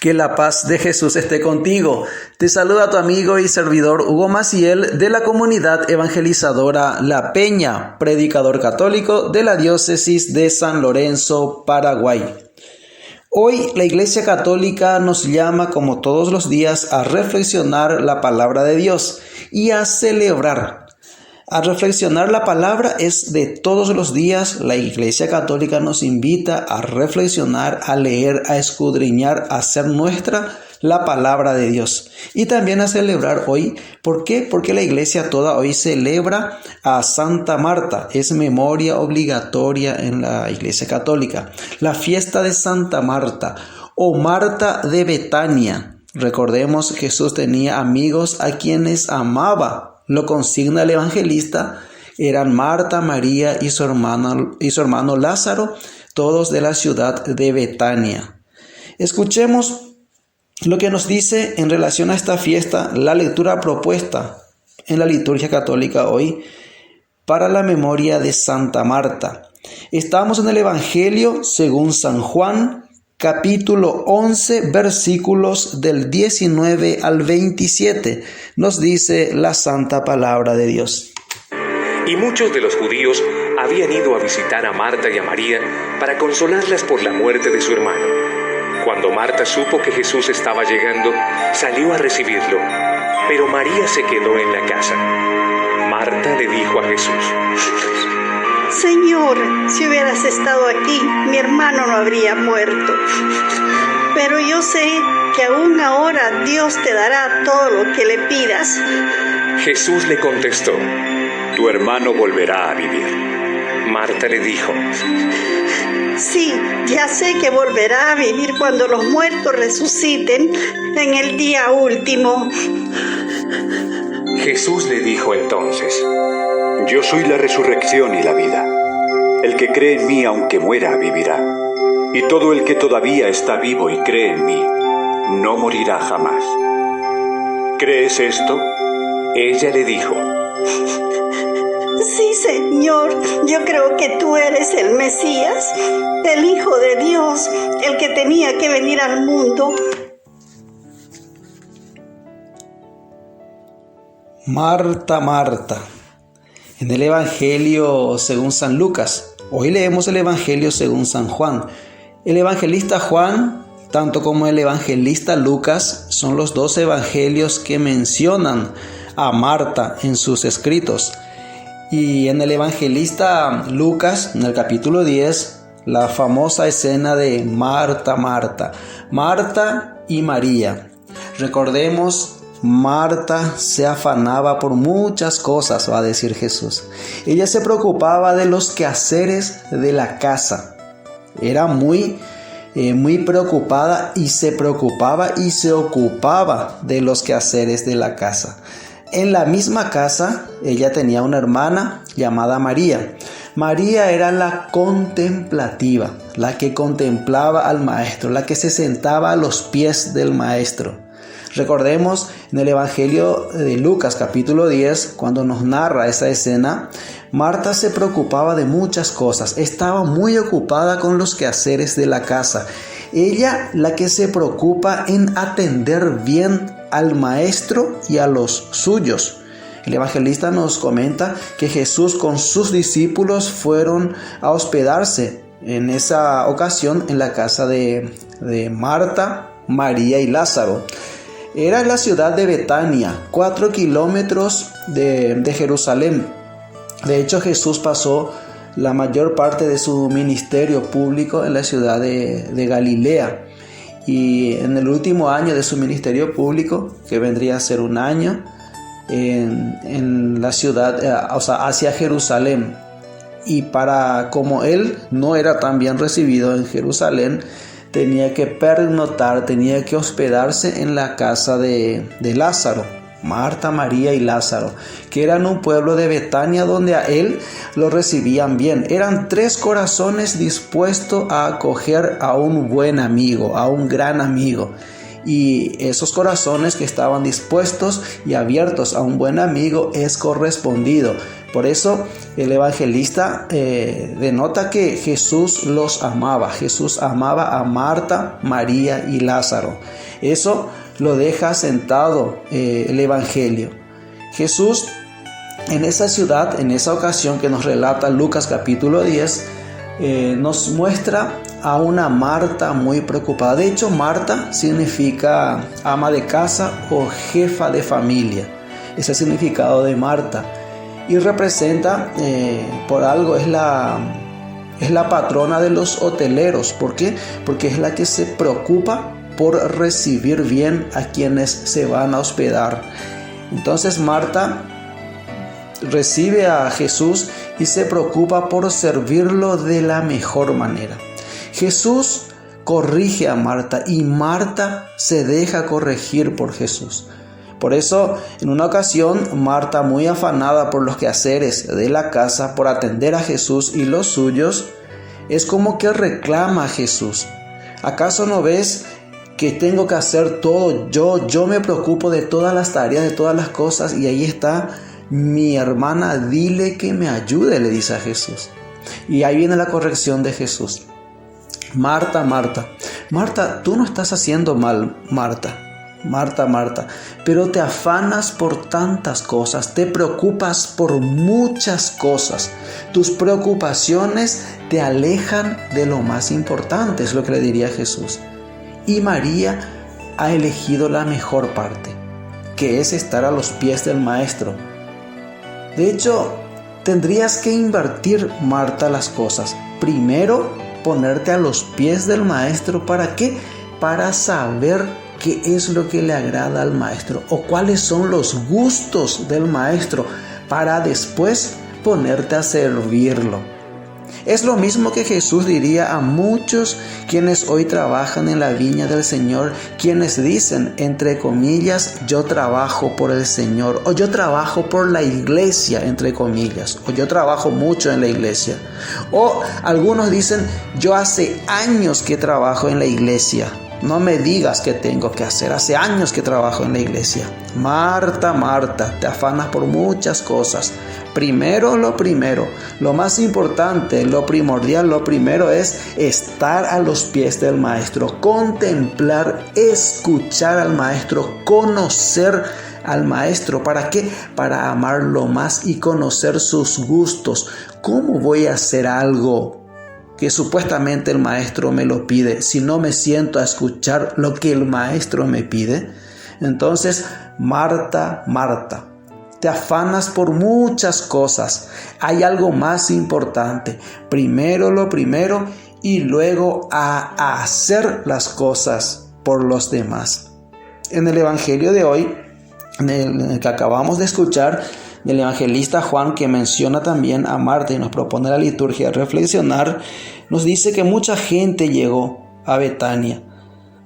Que la paz de Jesús esté contigo. Te saluda tu amigo y servidor Hugo Maciel de la comunidad evangelizadora La Peña, predicador católico de la diócesis de San Lorenzo, Paraguay. Hoy la Iglesia Católica nos llama, como todos los días, a reflexionar la palabra de Dios y a celebrar. A reflexionar la palabra es de todos los días. La Iglesia Católica nos invita a reflexionar, a leer, a escudriñar, a hacer nuestra la palabra de Dios. Y también a celebrar hoy. ¿Por qué? Porque la Iglesia toda hoy celebra a Santa Marta. Es memoria obligatoria en la Iglesia Católica. La fiesta de Santa Marta o Marta de Betania. Recordemos, Jesús tenía amigos a quienes amaba. Lo consigna el evangelista, eran Marta, María y su hermano Lázaro, todos de la ciudad de Betania. Escuchemos lo que nos dice en relación a esta fiesta la lectura propuesta en la liturgia católica hoy para la memoria de Santa Marta. Estamos en el Evangelio según San Juan, capítulo 11, versículos del 19 al 27, nos dice la santa palabra de Dios. Y muchos de los judíos habían ido a visitar a Marta y a María para consolarlas por la muerte de su hermano. Cuando Marta supo que Jesús estaba llegando, salió a recibirlo, pero María se quedó en la casa. Marta le dijo a Jesús: Señor, si hubieras estado aquí, mi hermano no habría muerto. Pero yo sé que aún ahora Dios te dará todo lo que le pidas. Jesús le contestó: Tu hermano volverá a vivir. Marta le dijo: Sí, ya sé que volverá a vivir cuando los muertos resuciten en el día último. Jesús le dijo entonces: Yo soy la resurrección y la vida. El que cree en mí, aunque muera, vivirá. Y todo el que todavía está vivo y cree en mí, no morirá jamás. ¿Crees esto? Ella le dijo: Sí, Señor, yo creo que tú eres el Mesías, el Hijo de Dios, el que tenía que venir al mundo. Marta, Marta. En el Evangelio según San Lucas. Hoy leemos el Evangelio según San Juan. El evangelista Juan, tanto como el evangelista Lucas, son los dos evangelios que mencionan a Marta en sus escritos. Y en el evangelista Lucas, en el capítulo 10, la famosa escena de Marta, Marta, Marta y María. Recordemos, Marta se afanaba por muchas cosas, va a decir Jesús. Ella se preocupaba de los quehaceres de la casa. Era muy preocupada y se preocupaba y se ocupaba de los quehaceres de la casa. En la misma casa, ella tenía una hermana llamada María. María era la contemplativa, la que contemplaba al maestro, la que se sentaba a los pies del maestro. Recordemos en el Evangelio de Lucas capítulo 10, cuando nos narra esa escena, Marta se preocupaba de muchas cosas, estaba muy ocupada con los quehaceres de la casa. Ella la que se preocupa en atender bien al maestro y a los suyos. El evangelista nos comenta que Jesús con sus discípulos fueron a hospedarse en esa ocasión en la casa de Marta, María y Lázaro. Era en la ciudad de Betania, 4 kilómetros de Jerusalén. De hecho, Jesús pasó la mayor parte de su ministerio público en la ciudad de Galilea. Y en el último año de su ministerio público, que vendría a ser un año, en la ciudad, hacia Jerusalén. Y como él no era tan bien recibido en Jerusalén, tenía que pernoctar, tenía que hospedarse en la casa de Lázaro, Marta, María y Lázaro, que eran un pueblo de Betania donde a él lo recibían bien. Eran 3 corazones dispuestos a acoger a un buen amigo, a un gran amigo. y esos corazones que estaban dispuestos y abiertos a un buen amigo es correspondido. Por eso el evangelista denota que Jesús los amaba. Jesús amaba a Marta, María y Lázaro. Eso lo deja sentado el evangelio. Jesús en esa ciudad, en esa ocasión que nos relata Lucas capítulo 10, nos muestra a una Marta muy preocupada. De hecho, Marta significa ama de casa o jefa de familia. Ese es el significado de Marta. Y representa, por algo, es la patrona de los hoteleros. ¿Por qué? Porque es la que se preocupa por recibir bien a quienes se van a hospedar. Entonces Marta recibe a Jesús y se preocupa por servirlo de la mejor manera. Jesús corrige a Marta y Marta se deja corregir por Jesús. Por eso, en una ocasión, Marta, muy afanada por los quehaceres de la casa, por atender a Jesús y los suyos, es como que reclama a Jesús. ¿Acaso no ves que tengo que hacer todo? Yo me preocupo de todas las tareas, de todas las cosas, y ahí está mi hermana, dile que me ayude, le dice a Jesús. Y ahí viene la corrección de Jesús. Marta, Marta, Marta, tú no estás haciendo mal, Marta. Marta, Marta, pero te afanas por tantas cosas, te preocupas por muchas cosas. Tus preocupaciones te alejan de lo más importante, es lo que le diría Jesús. Y María ha elegido la mejor parte, que es estar a los pies del Maestro. De hecho, tendrías que invertir, Marta, las cosas. Primero, ponerte a los pies del Maestro. ¿Para qué? Para saber qué es lo que le agrada al Maestro o cuáles son los gustos del Maestro, para después ponerte a servirlo. Es lo mismo que Jesús diría a muchos quienes hoy trabajan en la viña del Señor, quienes dicen, entre comillas, yo trabajo por el Señor, o yo trabajo por la iglesia, entre comillas, o yo trabajo mucho en la iglesia. O algunos dicen, yo hace años que trabajo en la iglesia. No me digas qué tengo que hacer. Hace años que trabajo en la iglesia. Marta, Marta, te afanas por muchas cosas. Primero, lo más importante, lo primordial, lo primero es estar a los pies del Maestro, contemplar, escuchar al Maestro, conocer al Maestro. ¿Para qué? Para amarlo más y conocer sus gustos. ¿Cómo voy a hacer algo que supuestamente el Maestro me lo pide si no me siento a escuchar lo que el Maestro me pide? Entonces, Marta, Marta, te afanas por muchas cosas. Hay algo más importante. Primero lo primero y luego a hacer las cosas por los demás. En el Evangelio de hoy, en el que acabamos de escuchar, del evangelista Juan, que menciona también a Marta y nos propone la liturgia reflexionar, nos dice que mucha gente llegó a Betania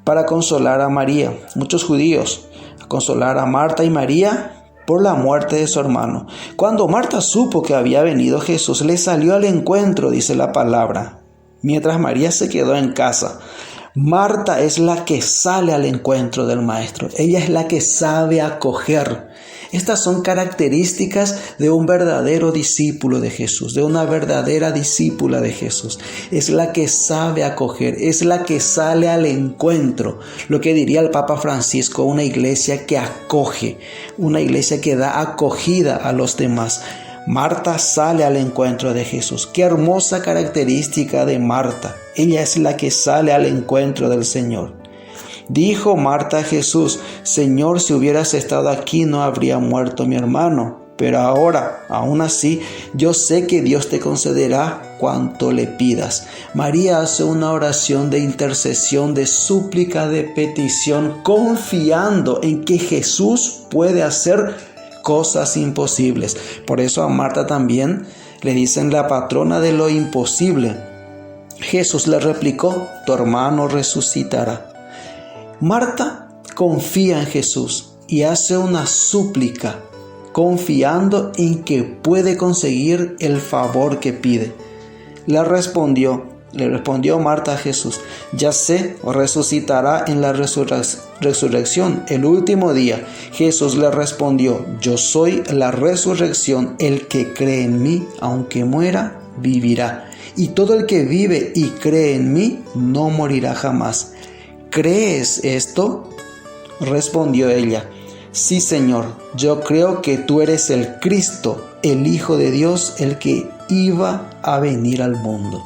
para consolar a María, muchos judíos, a consolar a Marta y María por la muerte de su hermano. Cuando Marta supo que había venido Jesús, le salió al encuentro, dice la palabra, mientras María se quedó en casa. Marta es la que sale al encuentro del Maestro. Ella es la que sabe acoger. Estas son características de un verdadero discípulo de Jesús, de una verdadera discípula de Jesús. Es la que sabe acoger, es la que sale al encuentro. Lo que diría el Papa Francisco, una iglesia que acoge, una iglesia que da acogida a los demás. Marta sale al encuentro de Jesús. Qué hermosa característica de Marta. Ella es la que sale al encuentro del Señor. Dijo Marta a Jesús, Señor, si hubieras estado aquí no habría muerto mi hermano. Pero ahora, aún así, yo sé que Dios te concederá cuanto le pidas. María hace una oración de intercesión, de súplica, de petición, confiando en que Jesús puede hacer cosas imposibles. Por eso a Marta también le dicen la patrona de lo imposible. Jesús le replicó, tu hermano resucitará. Marta confía en Jesús y hace una súplica, confiando en que puede conseguir el favor que pide. Le respondió, Le respondió Marta a Jesús: ya sé, resucitará en la resurrección el último día. Jesús le respondió: yo soy la resurrección. El que cree en mí, aunque muera, vivirá. Y todo el que vive y cree en mí, no morirá jamás. ¿Crees esto? Respondió ella: sí, Señor, yo creo que tú eres el Cristo, el Hijo de Dios, el que iba a venir al mundo.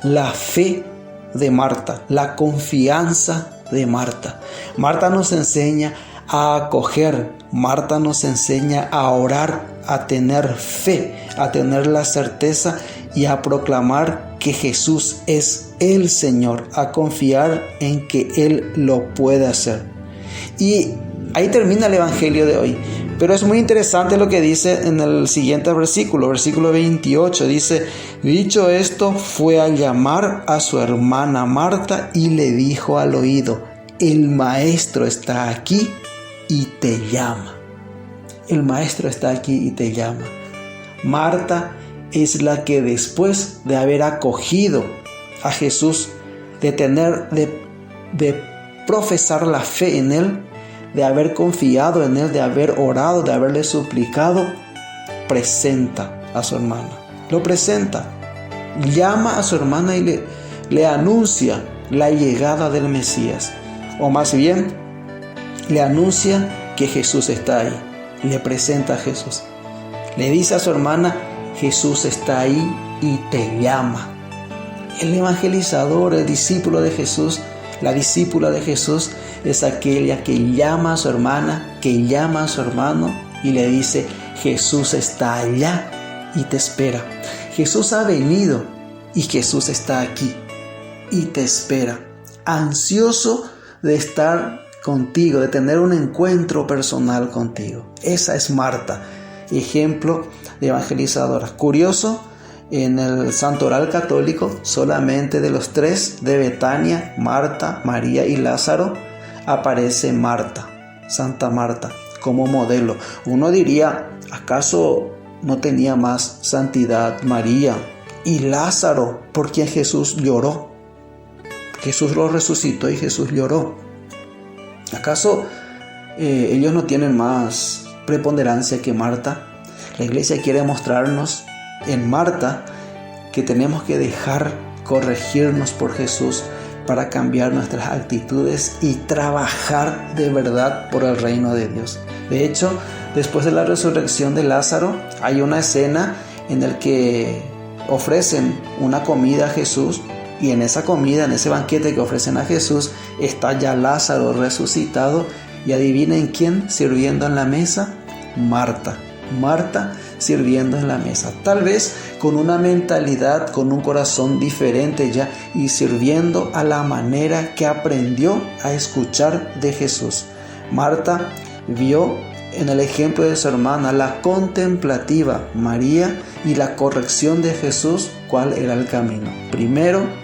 La fe de Marta, la confianza de Marta. Marta nos enseña a acoger, Marta nos enseña a orar, a tener fe, a tener la certeza y a proclamar que Jesús es el Señor, a confiar en que Él lo puede hacer. Y ahí termina el Evangelio de hoy. Pero es muy interesante lo que dice en el siguiente versículo 28. Dice: dicho esto, fue a llamar a su hermana Marta y le dijo al oído: el Maestro está aquí y te llama. El Maestro está aquí y te llama. Marta es la que, después de haber acogido a Jesús, de profesar la fe en Él, de haber confiado en Él, de haber orado, de haberle suplicado, presenta a su hermana. Lo presenta. Llama a su hermana y le anuncia la llegada del Mesías. O más bien, le anuncia que Jesús está ahí. Le presenta a Jesús. Le dice a su hermana: Jesús está ahí y te llama. El evangelizador, el discípulo de Jesús, la discípula de Jesús, es aquella que llama a su hermana, que llama a su hermano y le dice: Jesús está allá y te espera. Jesús ha venido y Jesús está aquí y te espera, ansioso de estar contigo, de tener un encuentro personal contigo. Esa es Marta, ejemplo de evangelizadora. Curioso, en el Santoral católico, solamente de los tres de Betania, Marta, María y Lázaro, aparece Marta, Santa Marta, como modelo. Uno diría: ¿acaso no tenía más santidad María y Lázaro, por quien Jesús lloró? Jesús lo resucitó y Jesús lloró. ¿Acaso ellos no tienen más preponderancia que Marta? La Iglesia quiere mostrarnos en Marta que tenemos que dejar corregirnos por Jesús para cambiar nuestras actitudes y trabajar de verdad por el reino de Dios. De hecho, después de la resurrección de Lázaro, hay una escena en la que ofrecen una comida a Jesús, y en esa comida, en ese banquete que ofrecen a Jesús, está ya Lázaro resucitado, y adivinen quién sirviendo en la mesa: Marta. Marta sirviendo en la mesa, tal vez con una mentalidad, con un corazón diferente ya, y sirviendo a la manera que aprendió a escuchar de Jesús. Marta vio en el ejemplo de su hermana la contemplativa María y la corrección de Jesús cuál era el camino.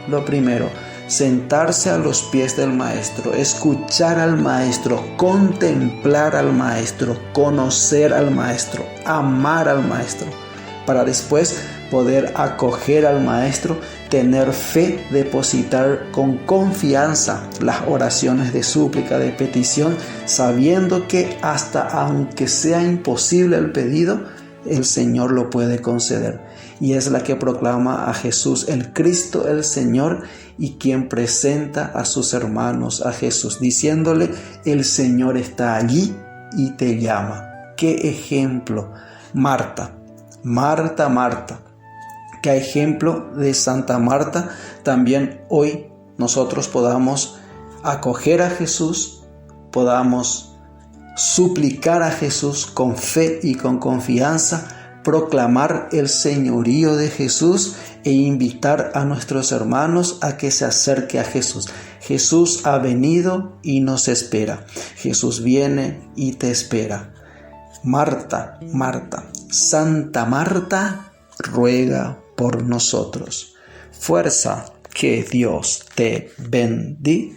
Lo primero, sentarse a los pies del Maestro, escuchar al Maestro, contemplar al Maestro, conocer al Maestro, amar al Maestro, para después poder acoger al Maestro, tener fe, depositar con confianza las oraciones de súplica, de petición, sabiendo que hasta aunque sea imposible el pedido, el Señor lo puede conceder. Y es la que proclama a Jesús el Cristo, el Señor, y quien presenta a sus hermanos a Jesús, diciéndole: el Señor está allí y te llama. ¡Qué ejemplo! Marta, Marta, Marta. ¡Qué ejemplo de Santa Marta! También hoy nosotros podamos acoger a Jesús, podamos suplicar a Jesús con fe y con confianza, proclamar el señorío de Jesús e invitar a nuestros hermanos a que se acerque a Jesús. Jesús ha venido y nos espera. Jesús viene y te espera. Marta, Marta, Santa Marta, ruega por nosotros. Fuerza, que Dios te bendice.